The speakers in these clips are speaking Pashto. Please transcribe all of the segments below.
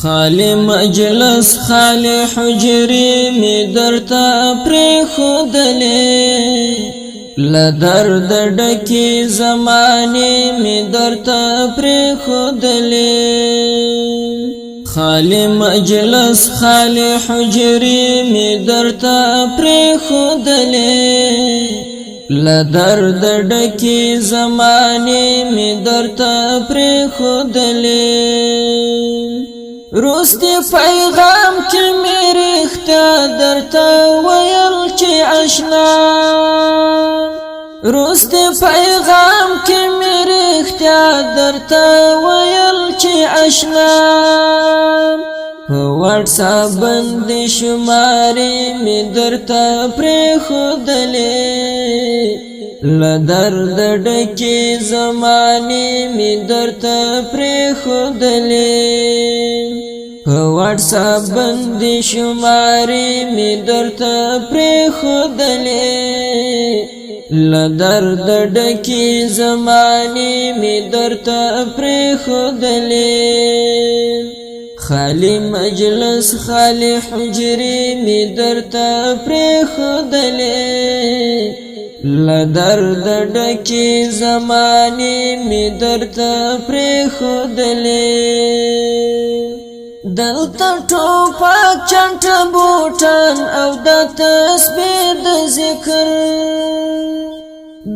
خالی مجلس خالی حجری می درتا پریخودلی لدرد ډکی زمانی می درتا پریخودلی خالی مجلس خالی حجری می درتا پریخودلی لدرد ډکی زمانی می درتا پریخودلی روستی پیغام کی میری اختیار درتا ویل چی اشنا روستی پیغام کی میری اختیار درتا ویل چی اشنا واتساپ بندی شماری می درتا پریخودلی لدرد ډکی زمانی می درتا پریخودلی واتساپ بندی شماری می درتا پریخودلی لدرد ډکی زمانی می درتا پریخودلی خالی مجلس خالی حجری می درتا پریخودلی لدرد ډکی زمانی می درتا پریخودلی دلتا ټوپک چنټه بوټان او د تسبیح د ذکر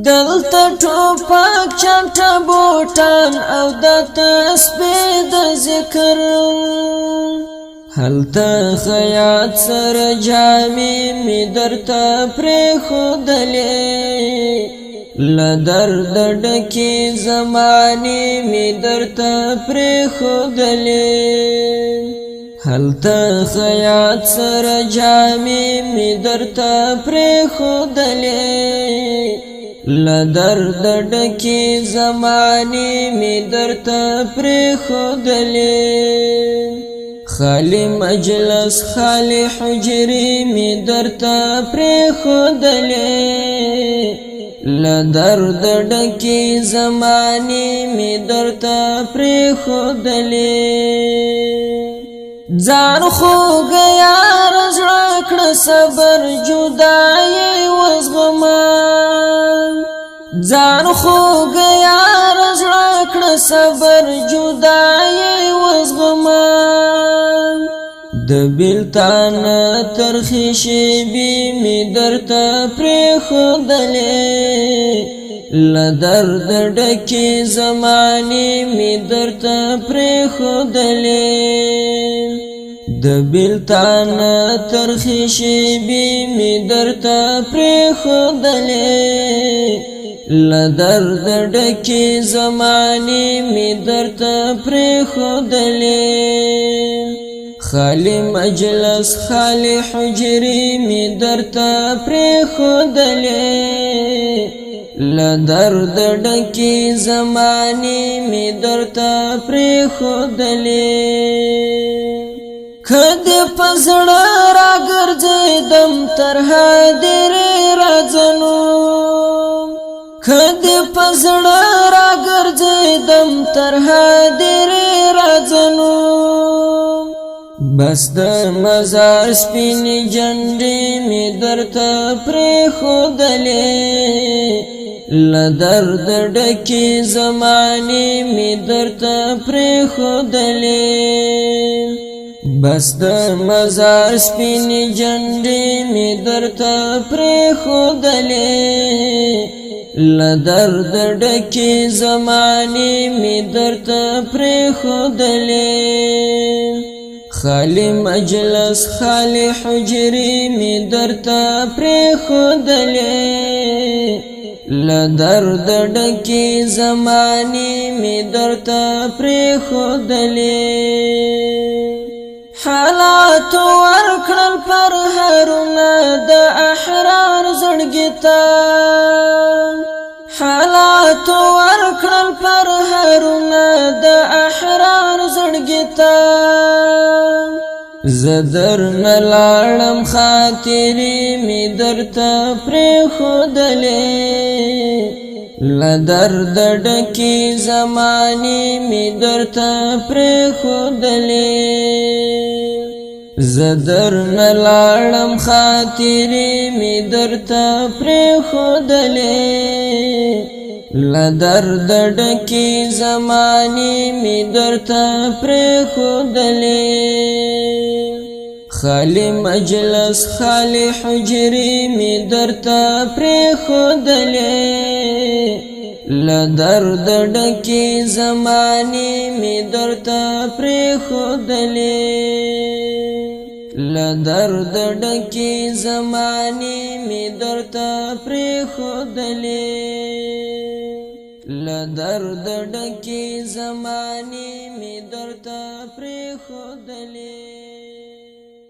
دلتا ټوپک چنټه بوټان او د تسبیح د ذکر هلته خیاط سر جامی می درتا پریخودلی لدرد ډکی زمانی می درتا پریخودلی هلته خیاط سر جامی می درتا پریخودلی لدرد ډکی زمانی می درتا پریخودلی خالی مجلس خالی حجری می درتا پریخودلی لدرد ډکی زمانی می درتا پریخودلی ځان خوږ یار زړه کړه صبر جدایي وزغمه ځان خوږ یار زړه کړه صبر جدایي وزغمه د بیلتان ترخی شیبی می درتا پریخودلی لدرد ډکی زمانی می درتا پریخودلی د بیلتان ترخی شیبی می درتا پریخودلی لدرد ډکی زمانی می درتا پریخودلی خالی مجلس خالی حجری می درتا پریخودلی لدرد ډکی زمانی می درتا پریخودلی کدی پزړه راګرځیدم تر هدیرې راځنو کدی پزړه راګرځیدم تر هدیرې راځنو بس د مزار سپینې جنډې می درته پریښودلې لدرد ډکې زمانې می درته پریښودلې بس د مزار سپینې جنډې می درته پریښودلې لدرد ډکې زمانې می درته پریښودلې خالی مجلس خالی حجری می درتا پریخودلی لدرد ډکی زمانی می درتا پریخودلی حالات ورکړل پر هرونه د احرار زړګیتا حالات ورکړل پر هرونه د احرار زړګیتا زدر نلاړم خاطرې می درته پریښودلې لدرد ډکې زمانې می درته پریښودلې زدر نلاړم خاطرې می درته پرېښودلې لدرد ډکې زمانې می درته پرېښودلې خالی مجلس خالی حجرې می درته پرېښودلې لدرد ډکې زمانې می درته پرېښودلې لدرد ډکې زمانې می درته پرېښودلې لدرد ډکې زمانې می درته پرېښودلې